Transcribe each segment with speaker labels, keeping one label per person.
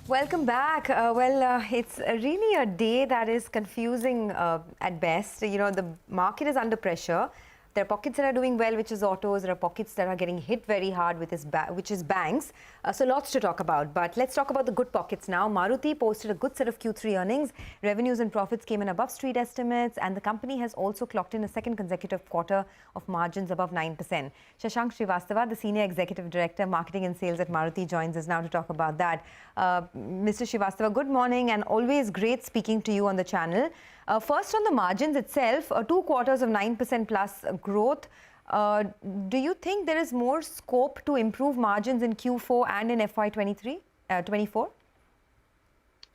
Speaker 1: Welcome back. It's really a day that is confusing at best. You know, the market is under pressure. There are pockets that are doing well, which is autos. There are pockets that are getting hit very hard, which is banks. So lots to talk about. But let's talk about the good pockets now. Maruti posted a good set of Q3 earnings. Revenues and profits came in above street estimates. And the company has also clocked in a second consecutive quarter of margins above 9%. Shashank Srivastava, the Senior Executive Director, Marketing and Sales at Maruti, joins us now to talk about that. Mr. Srivastava, good morning and always great speaking to you on the channel. First, on the margins itself, 2 quarters of 9% plus growth. Do you think there is more scope to improve margins in Q4 and in FY24?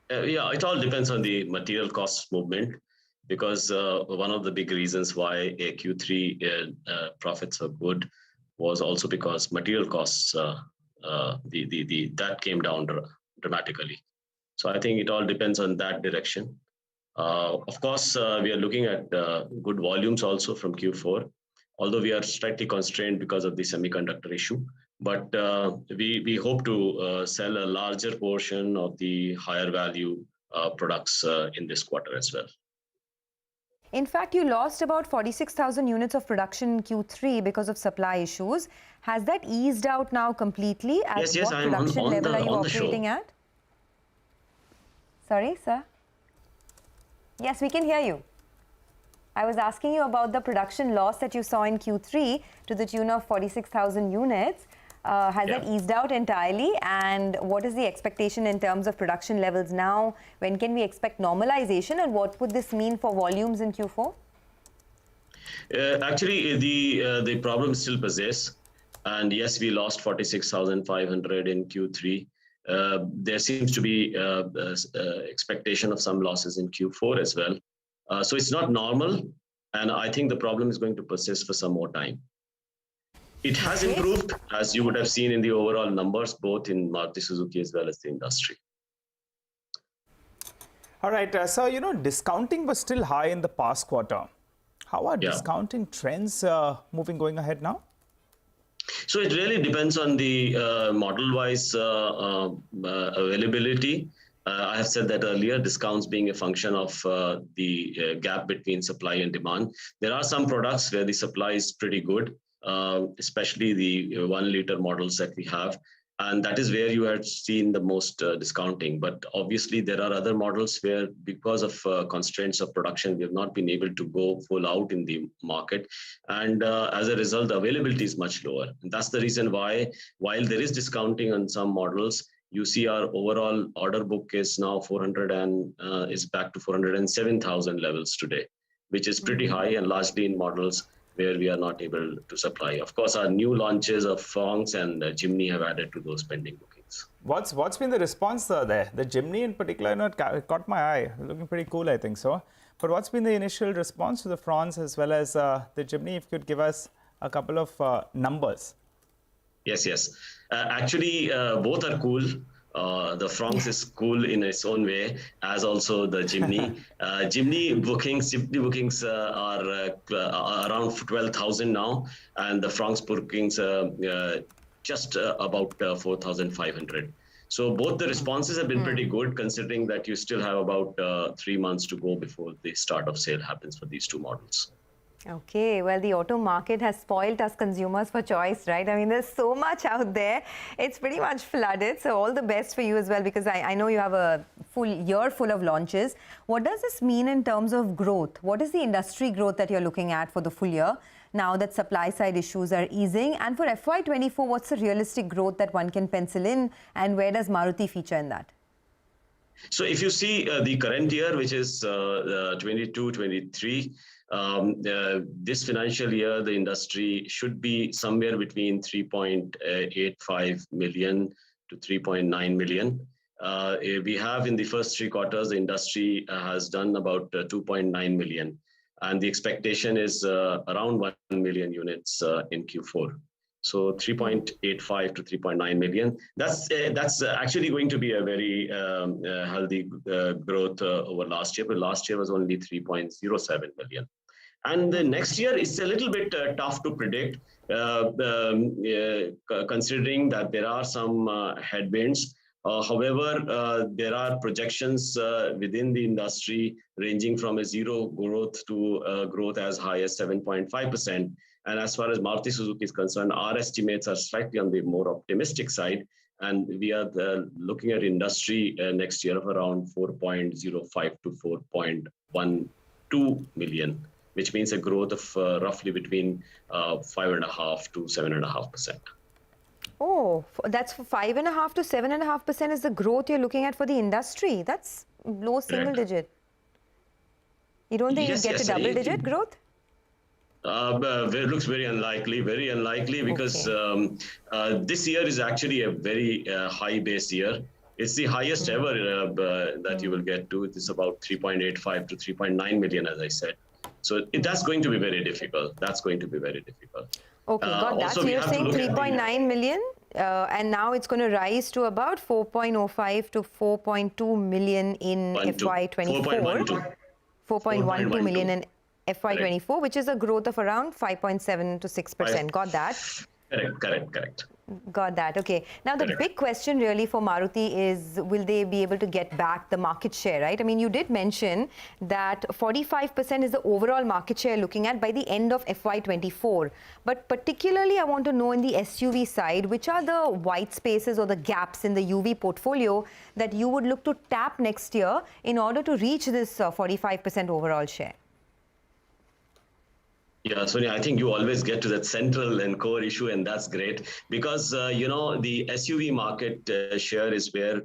Speaker 2: Yeah, it all depends on the material cost movement, because one of the big reasons why Q3 profits are good was also because material costs that came down dramatically. So I think it all depends on that direction. Of course, we are looking at good volumes also from Q4, although we are slightly constrained because of the semiconductor issue. But we hope to sell a larger portion of the higher value products in this quarter as well.
Speaker 1: In fact, you lost about 46,000 units of production in Q3 because of supply issues. Has that eased out now completely?
Speaker 2: Yes,
Speaker 1: what production level are you operating at? Sorry, sir? Yes, we can hear you. I was asking you about the production loss that you saw in Q3 to the tune of 46,000 units. Has that eased out entirely? And what is the expectation in terms of production levels now? When can we expect normalization? And what would this mean for volumes in Q4?
Speaker 2: Actually, the problem still persists. And yes, we lost 46,500 in Q3. There seems to be expectation of some losses in Q4 as well. So it's not normal. And I think the problem is going to persist for some more time. It has improved, as you would have seen in the overall numbers, both in Maruti Suzuki as well as the industry.
Speaker 3: All right. So, you know, discounting was still high in the past quarter. How are discounting trends going ahead now?
Speaker 2: So it really depends on the model-wise availability. I have said that earlier, discounts being a function of the gap between supply and demand. There are some products where the supply is pretty good, especially the 1 liter models that we have. And that is where you had seen the most discounting. But obviously, there are other models where, because of constraints of production, we have not been able to go full out in the market. And as a result, the availability is much lower. And that's the reason why, while there is discounting on some models, you see our overall order book is now 400 and is back to 407,000 levels today, which is pretty high and largely in models where we are not able to supply. Of course, our new launches of Fronx and Jimny have added to those pending bookings.
Speaker 3: What's been the response there? The Jimny in particular, caught my eye. Looking pretty cool, I think so. But what's been the initial response to the Fronx as well as the Jimny? If you could give us a couple of numbers.
Speaker 2: Yes. Actually, both are cool. The Fronx is cool in its own way, as also the Jimny. Jimny bookings are around 12,000 now, and the Fronx bookings just about 4,500. So both the responses have been pretty good, considering that you still have about 3 months to go before the start of sale happens for these two models.
Speaker 1: Okay, well, the auto market has spoiled us consumers for choice, right? I mean, there's so much out there. It's pretty much flooded. So all the best for you as well, because I know you have a full year full of launches. What does this mean in terms of growth? What is the industry growth that you're looking at for the full year now that supply side issues are easing? And for FY24, what's the realistic growth that one can pencil in? And where does Maruti feature in that?
Speaker 2: So if you see the current year, which is 22-23, this financial year, the industry should be somewhere between 3.85 million to 3.9 million. We have in the first 3 quarters, the industry has done about 2.9 million. And the expectation is around 1 million units in Q4. So 3.85 to 3.9 million. That's actually going to be a very healthy growth over last year. But last year was only 3.07 million. And the next year is a little bit tough to predict, considering that there are some headwinds. However, there are projections within the industry ranging from a zero growth to growth as high as 7.5%. And as far as Maruti Suzuki is concerned, our estimates are slightly on the more optimistic side. And we are looking at industry next year of around 4.05 to 4.12 million, which means a growth of roughly between 5.5% to 7.5%.
Speaker 1: Oh, that's 5.5% to 7.5% is the growth you're looking at for the industry. That's low single digit. You don't think you get to double digit growth?
Speaker 2: It looks very unlikely because this year is actually a very high base year. It's the highest ever that you will get to. It is about 3.85 to 3.9 million, as I said. So that's going to be very difficult.
Speaker 1: Okay, got that. So you're saying 3.9 million, and now it's going to rise to about 4.05 to 4.2 million in FY24. 4.12 million in FY24, which is a growth of around 5.7 to 6%. Got that?
Speaker 2: Correct.
Speaker 1: Got that. Okay. Now, the big question really for Maruti is, will they be able to get back the market share, right? I mean, you did mention that 45% is the overall market share looking at by the end of FY24. But particularly, I want to know in the SUV side, which are the white spaces or the gaps in the UV portfolio that you would look to tap next year in order to reach this 45% overall share?
Speaker 2: Yeah, Sonia, I think you always get to that central and core issue, and that's great because, the SUV market share is where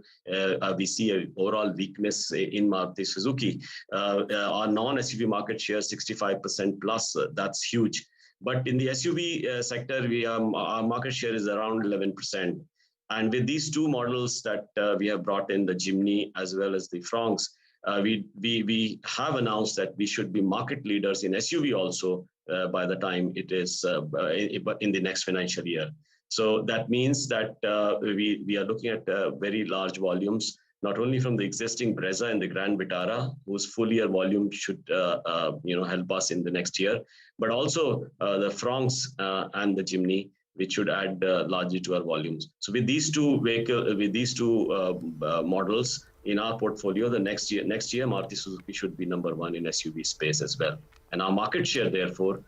Speaker 2: we see an overall weakness in Maruti Suzuki. Our non-SUV market share, 65% plus, that's huge. But in the SUV sector, our market share is around 11%. And with these two models that we have brought in, the Jimny as well as the Fronx, we have announced that we should be market leaders in SUV also by the time it is in the next financial year. So that means that we are looking at very large volumes, not only from the existing Brezza and the Grand Vitara, whose full year volume should help us in the next year, but also the Fronx and the Jimny, which should add largely to our volumes. So with these two models in our portfolio, the next year, Maruti Suzuki should be number one in SUV space as well. And our market share, therefore,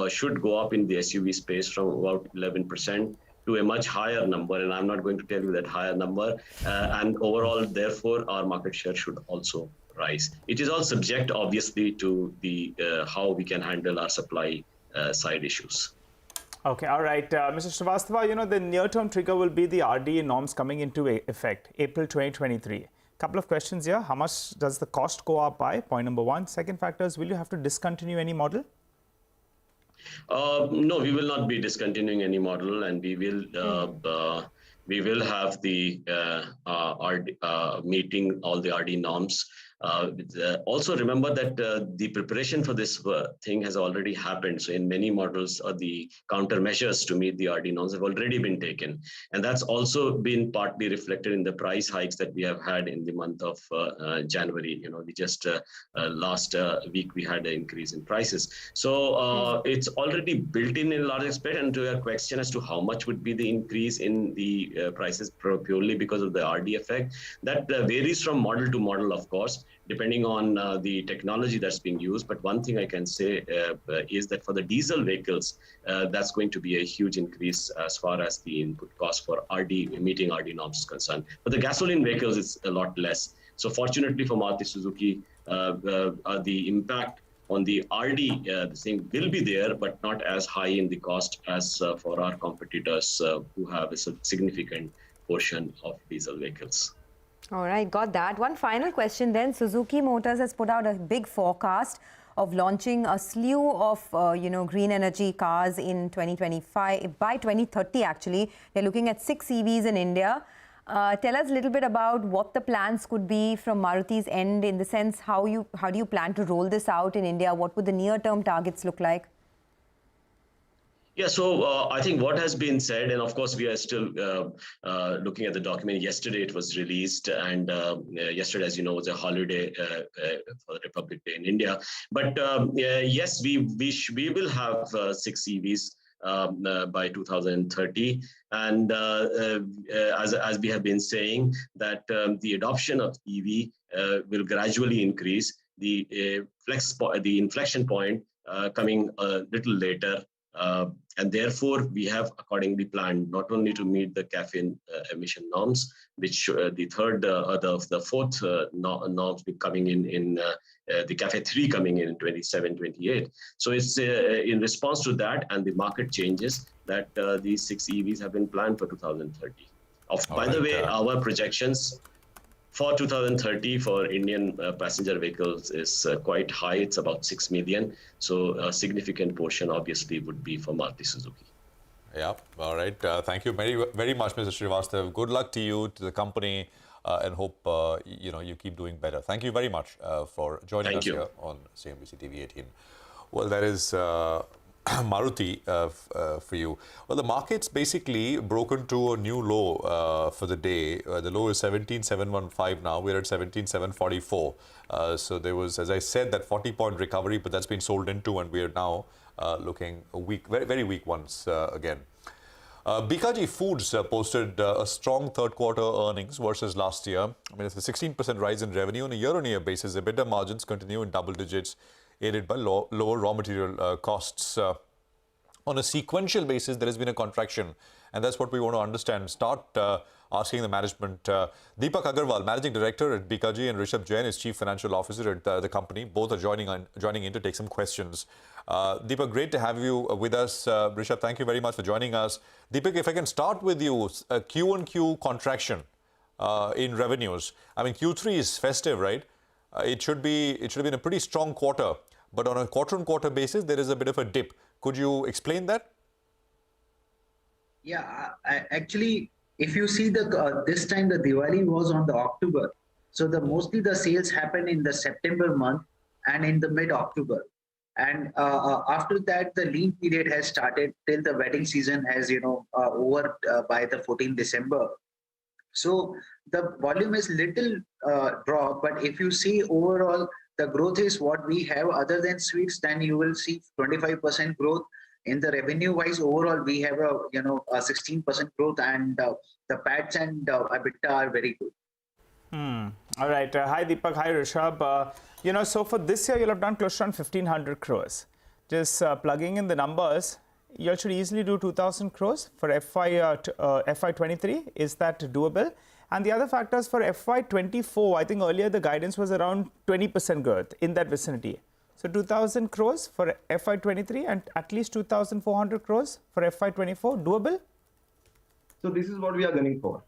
Speaker 2: should go up in the SUV space from about 11% to a much higher number. And I'm not going to tell you that higher number. And overall, therefore, our market share should also rise. It is all subject, obviously, to the how we can handle our supply side issues.
Speaker 3: Okay, all right. Mr. Srivastava, the near-term trigger will be the RDE norms coming into effect, April 2023. Couple of questions here. How much does the cost go up by? Point number one. Second factor is, will you have to discontinue any model?
Speaker 2: No, we will not be discontinuing any model, and we will have the meeting all the RD norms. Also remember that the preparation for this thing has already happened. So in many models, the countermeasures to meet the RD norms have already been taken. And that's also been partly reflected in the price hikes that we have had in the month of January. We just last week, we had an increase in prices. So it's already built in a large extent. And to your question as to how much would be the increase in the prices purely because of the RD effect, that varies from model to model, of course, depending on the technology that's being used. But one thing I can say is that for the diesel vehicles, that's going to be a huge increase as far as the input cost for meeting RD norms is concerned. For the gasoline vehicles, it's a lot less. So fortunately for Maruti Suzuki, the impact on the RD the thing will be there, but not as high in the cost as for our competitors who have a significant portion of diesel vehicles.
Speaker 1: All right, got that. One final question then. Suzuki Motors has put out a big forecast of launching a slew of, green energy cars in 2025. By 2030, actually, they're looking at 6 EVs in India. Tell us a little bit about what the plans could be from Maruti's end, in the sense how do you plan to roll this out in India? What would the near-term targets look like?
Speaker 2: Yeah, so I think what has been said, and of course we are still looking at the document. Yesterday it was released, and yesterday, as you know, was a holiday for the Republic Day in India. But yes, we will have 6 EVs by 2030. And as we have been saying, that the adoption of EV will gradually increase. The the inflection point coming a little later. And therefore, we have accordingly planned not only to meet the CAFE emission norms, which the fourth norms be coming in the CAFE 3 coming in 27, 28. So it's in response to that and the market changes that these 6 EVs have been planned for 2030. By the way, our projections for 2030 for Indian passenger vehicles is quite high. It's about 6 million. So a significant portion obviously would be for Maruti Suzuki.
Speaker 4: Yeah, all right. Thank you very much, Mr. Srivastav. Good luck to you, to the company, and hope you keep doing better. Thank you very much for joining us here on CNBC-TV18. Well, that is Maruti for you. Well, the market's basically broken to a new low for the day. The low is 17,715 now. We're at 17,744. So there was, as I said, that 40-point recovery, but that's been sold into, and we are now looking a weak, very weak once again. Bikaji Foods posted a strong third quarter earnings versus last year. I mean, it's a 16% rise in revenue on a year-on-year basis. EBITDA margins continue in double digits, aided by lower raw material costs. On a sequential basis, there has been a contraction, and that's what we want to understand. Start asking the management. Deepak Agarwal, Managing Director at Bikaji, and Rishabh Jain is Chief Financial Officer at the company. Both are joining in to take some questions. Deepak, great to have you with us. Rishabh, thank you very much for joining us. Deepak, if I can start with you, a Q-on-Q contraction in revenues. I mean, Q3 is festive, right? It should have been a pretty strong quarter, but on a quarter-on-quarter basis, there is a bit of a dip. Could you explain that?
Speaker 5: Yeah, actually, if you see this time the Diwali was on the October, so mostly the sales happened in the September month and in the mid-October, and after that the lean period has started till the wedding season has over by the 14th December. So the volume is little drop, but if you see overall the growth is what we have other than sweets, then you will see 25% growth. In the revenue wise, overall we have a 16% growth, and the PATs and EBITDA are very good.
Speaker 3: All right. Hi Deepak. Hi Rishabh. So for this year you'll have done close to 1,500 crores. Just plugging in the numbers, you should easily do 2,000 crores for FY23. Is that doable? And the other factors for FY24, I think earlier the guidance was around 20% growth in that vicinity. So 2,000 crores for FY23 and at least 2,400 crores for FY24, doable?
Speaker 6: So this is what we are gunning for.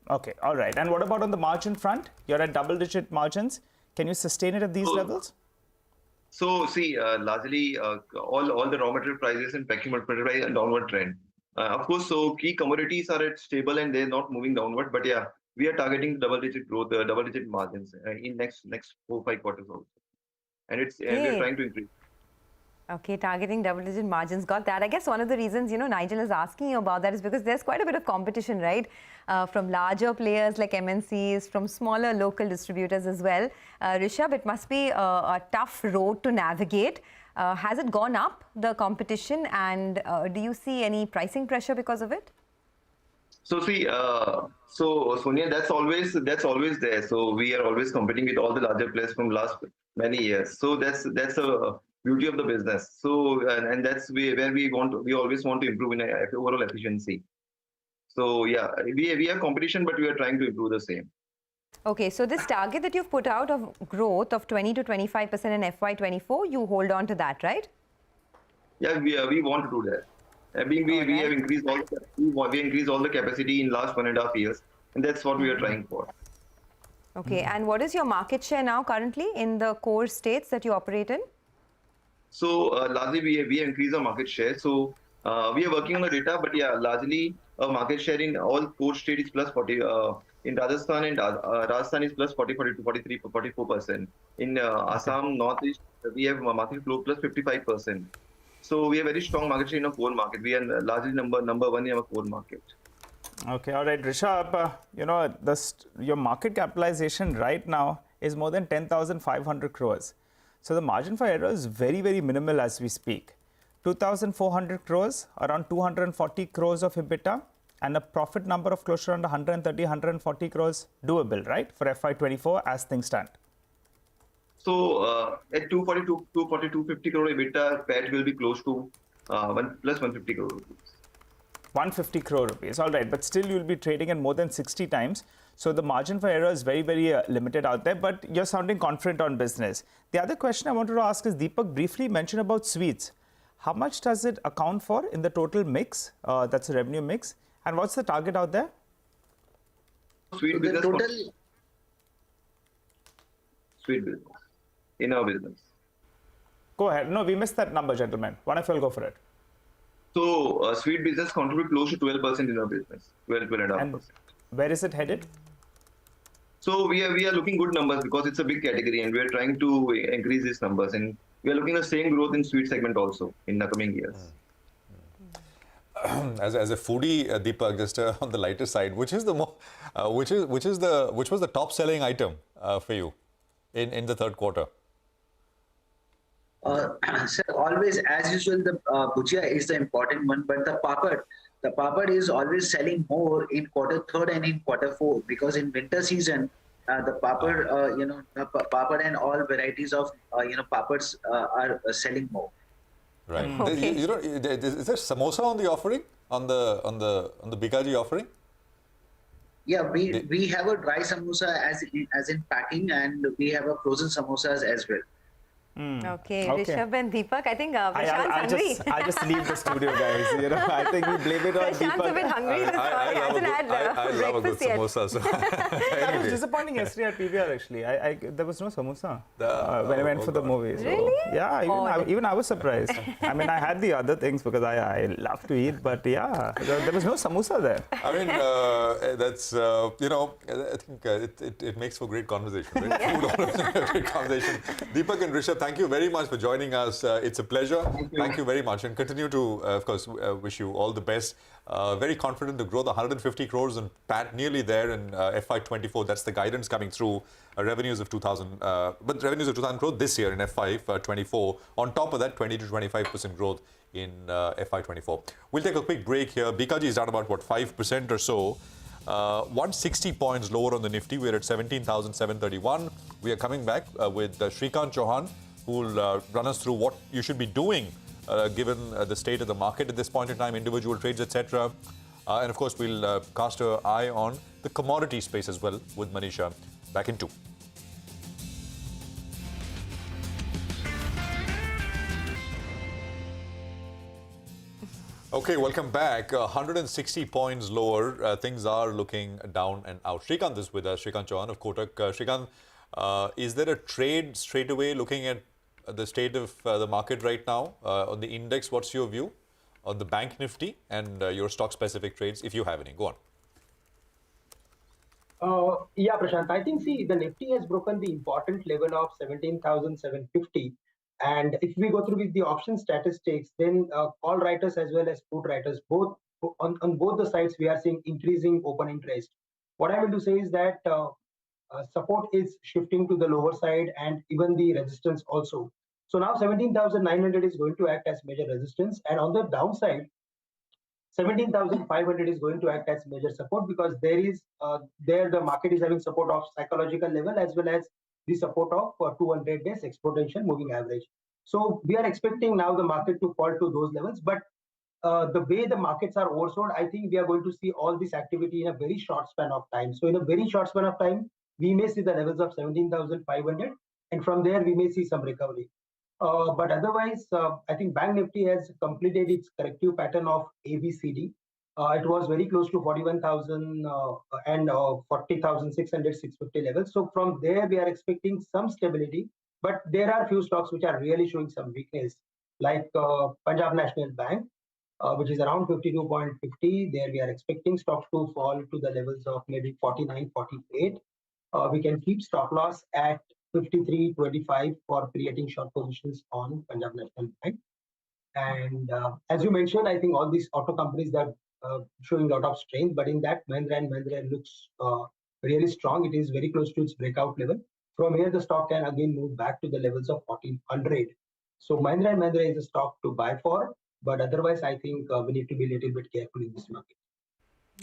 Speaker 3: Okay, all right. And what about on the margin front? You're at double-digit margins. Can you sustain it at these levels?
Speaker 6: So see, largely all the raw material prices and packing material price are downward trend. Of course, so key commodities are at stable and they're not moving downward. But yeah, we are targeting double-digit growth, double-digit margins in next 4-5 quarters also. And we're trying to increase.
Speaker 1: Okay, targeting double-digit margins. Got that. I guess one of the reasons, Nigel is asking you about that is because there's quite a bit of competition, right? From larger players like MNCs, from smaller local distributors as well. Rishabh, it must be a tough road to navigate. Has it gone up, the competition, and do you see any pricing pressure because of it?
Speaker 6: So see, so Sonia, that's always there. So we are always competing with all the larger players from last many years. So that's a beauty of the business. So and that's where we always want to improve in overall efficiency. So yeah, we have competition, but we are trying to improve the same.
Speaker 1: Okay, so this target that you've put out of growth of 20 to 25% in FY24, you hold on to that, right?
Speaker 6: Yeah, we want to do that. We have increased all the capacity in last 1.5 years, and that's what we are trying for.
Speaker 1: Okay, and what is your market share now currently in the core states that you operate in?
Speaker 6: So largely we have increased our market share. So we are working on the data, but yeah, largely our market share in all core states is plus 40. In Rajasthan Rajasthan is plus 40, 42, 43, 44%. In Assam, Northeast, we have market flow plus 55%. So we have very strong market share in our core market. We are largely number one in our core market.
Speaker 3: Okay, all right, Rishabh, your market capitalization right now is more than 10,500 crores. So the margin for error is very, very minimal as we speak. 2,400 crores, around 240 crores of EBITDA, and a profit number of close to around 130, 140 crores doable, right, for FY24 as things stand?
Speaker 6: So at 250 crore EBITDA, PAT will be close to plus 150 crore rupees.
Speaker 3: 150 crore rupees, all right, but still you'll be trading at more than 60 times. So the margin for error is very, very limited out there, but you're sounding confident on business. The other question I wanted to ask is, Deepak briefly mentioned about sweets. How much does it account for in the total mix? That's a revenue mix. And what's the target out there?
Speaker 6: Sweet business. Total sweet business in our business.
Speaker 3: Go ahead. No, we missed that number, gentlemen. One of you will go for it.
Speaker 6: So sweet business contribute close to 12% in our business, 12.5%.
Speaker 3: And where is it headed?
Speaker 6: So we are looking good numbers because it's a big category and we are trying to increase these numbers, and we are looking at the same growth in sweet segment also in the coming years.
Speaker 4: As a foodie, Deepak, just on the lighter side, which was the top selling item for you in the third quarter?
Speaker 5: Sir, always as usual, the bhujia is the important one, but the papad is always selling more in quarter third and in quarter four, because in winter season the papad, the papad and all varieties of papads are selling more.
Speaker 4: Right.
Speaker 1: Okay.
Speaker 4: Is there samosa on the offering, on the Bikaji offering?
Speaker 5: Yeah, we have a dry samosa as in packing, and we have a frozen samosas as well.
Speaker 1: Okay, Rishabh and Deepak, I think Prashant's hungry.
Speaker 3: I'll just leave the studio, guys. I think we blame it on
Speaker 1: Prashant's
Speaker 3: Deepak.
Speaker 1: a bit hungry this morning.
Speaker 4: I love a good
Speaker 1: breakfast yet.
Speaker 4: samosa. So.
Speaker 3: That was disappointing yesterday at PVR, actually. There was no samosa when I went for the movie. So,
Speaker 1: Really?
Speaker 3: yeah, even I was surprised. I mean, I had the other things because I love to eat, but yeah, there was no samosa there.
Speaker 4: I mean, that's, I think it makes for great conversation, right? Food always a great conversation. Deepak and Rishabh, thank you very much for joining us. It's a pleasure. Thank you very much. And continue to, of course, wish you all the best. Very confident to grow the 150 crores and PAT nearly there in FY24. That's the guidance coming through. Revenues of 2,000, but revenues of 2,000 crores this year in FY24. On top of that, 20 to 25% growth in FY24. We'll take a quick break here. Bikaji is down about, 5% or so. 160 points lower on the Nifty. We're at 17,731. We are coming back with Shrikant Chauhan, who will run us through what you should be doing given the state of the market at this point in time, individual trades, etc. And of course, we'll cast our eye on the commodity space as well with Manisha. Back in 2. Okay, welcome back. 160 points lower. Things are looking down and out. Shrikant is with us, Shrikant Chauhan of Kotak. Shrikant, is there a trade straight away looking at the state of the market right now? On the index, what's your view on the bank Nifty and your stock-specific trades, if you have any? Go on.
Speaker 7: Yeah, Prashant, I think, the Nifty has broken the important level of 17,750. And if we go through with the option statistics, then call writers as well as put writers, both on both the sides, we are seeing increasing open interest. What I want to say is that support is shifting to the lower side and even the resistance also. So now 17,900 is going to act as major resistance, and on the downside, 17,500 is going to act as major support, because the market is having support of psychological level as well as the support of 200 days exponential moving average. So we are expecting now the market to fall to those levels, but the way the markets are oversold, I think we are going to see all this activity in a very short span of time. So in a very short span of time, we may see the levels of 17,500, and from there we may see some recovery. But otherwise, I think Bank Nifty has completed its corrective pattern of ABCD. It was very close to 41,000 and 40,600, 650 levels. So from there, we are expecting some stability. But there are few stocks which are really showing some weakness, like Punjab National Bank, which is around 52.50. There we are expecting stocks to fall to the levels of maybe 49, 48. We can keep stop loss at 53.25 for creating short positions on Punjab National Bank. And as you mentioned, I think all these auto companies that showing a lot of strength, but in that Mahindra & Mahindra looks really strong. It is very close to its breakout level. From here, the stock can again move back to the levels of 1400. So Mahindra & Mahindra is a stock to buy for. But otherwise, I think we need to be a little bit careful in this market.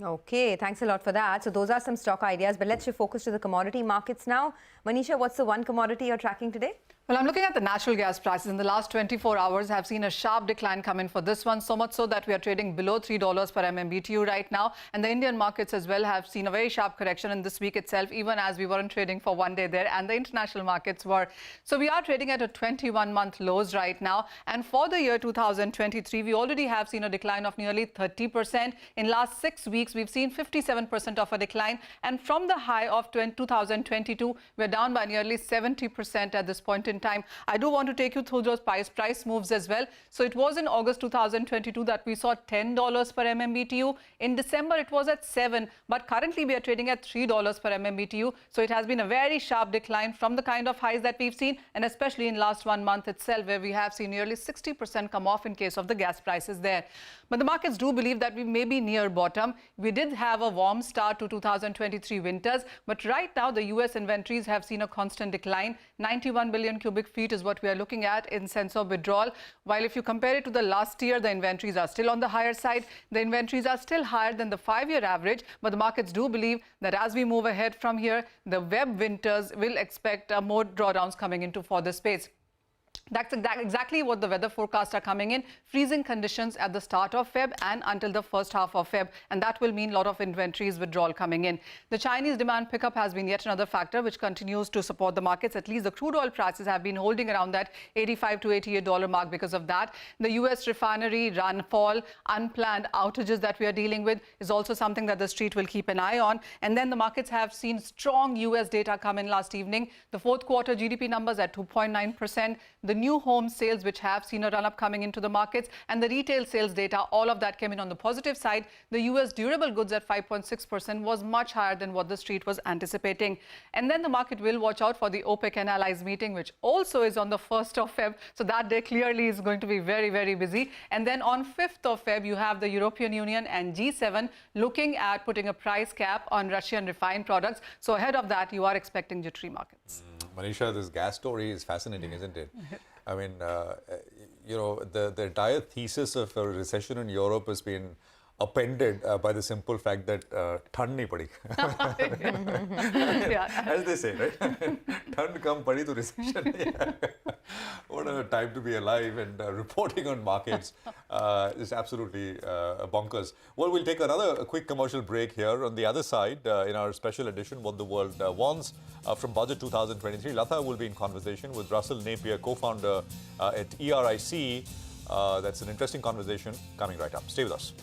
Speaker 1: Okay, thanks a lot for that. So those are some stock ideas, but let's shift focus to the commodity markets now. Manisha, what's the one commodity you're tracking today?
Speaker 8: Well, I'm looking at the natural gas prices. In the last 24 hours, have seen a sharp decline come in for this one, so much so that we are trading below $3 per MMBTU right now. And the Indian markets as well have seen a very sharp correction in this week itself, even as we weren't trading for one day there, and the international markets were. So we are trading at a 21-month lows right now. And for the year 2023, we already have seen a decline of nearly 30%. In last 6 weeks, we've seen 57% of a decline. And from the high of 2022, we're down by nearly 70% at this point in time. I do want to take you through those price moves as well. So it was in August 2022 that we saw $10 per MMBTU. In December, it was at $7, but currently we are trading at $3 per MMBTU. So it has been a very sharp decline from the kind of highs that we've seen, and especially in last 1 month itself, where we have seen nearly 60% come off in case of the gas prices there. But the markets do believe that we may be near bottom. We did have a warm start to 2023 winters, but right now the US inventories have seen a constant decline. 91 billion cubic feet is what we are looking at in sense of withdrawal. While if you compare it to the last year, the inventories are still on the higher side. The inventories are still higher than the 5-year average, but the markets do believe that as we move ahead from here, the web winters will expect more drawdowns coming into for the space. That's exactly what the weather forecasts are coming in. Freezing conditions at the start of Feb and until the first half of Feb. And that will mean a lot of inventories withdrawal coming in. The Chinese demand pickup has been yet another factor which continues to support the markets. At least the crude oil prices have been holding around that $85 to $88 mark because of that. The US refinery run fall, unplanned outages that we are dealing with is also something that the street will keep an eye on. And then the markets have seen strong US data come in last evening. The fourth quarter GDP numbers at 2.9%. The new home sales, which have seen a run-up coming into the markets, and the retail sales data, all of that came in on the positive side. The US durable goods at 5.6% was much higher than what the street was anticipating. And then the market will watch out for the OPEC and allies meeting, which also is on the 1st of Feb. So that day clearly is going to be very, very busy. And then on 5th of Feb, you have the European Union and G7 looking at putting a price cap on Russian refined products. So ahead of that, you are expecting jittery markets.
Speaker 4: Manisha, this gas story is fascinating, isn't it? I mean, you know, the entire thesis of a recession in Europe has been appended by the simple fact that thand nahi padi. As they say, right? Thand kam padi to recession. What a time to be alive, and reporting on markets is absolutely bonkers. Well, we'll take another quick commercial break here. On the other side, in our special edition, What the World Wants, from Budget 2023, Latha will be in conversation with Russell Napier, co-founder at ERIC. That's an interesting conversation coming right up. Stay with us.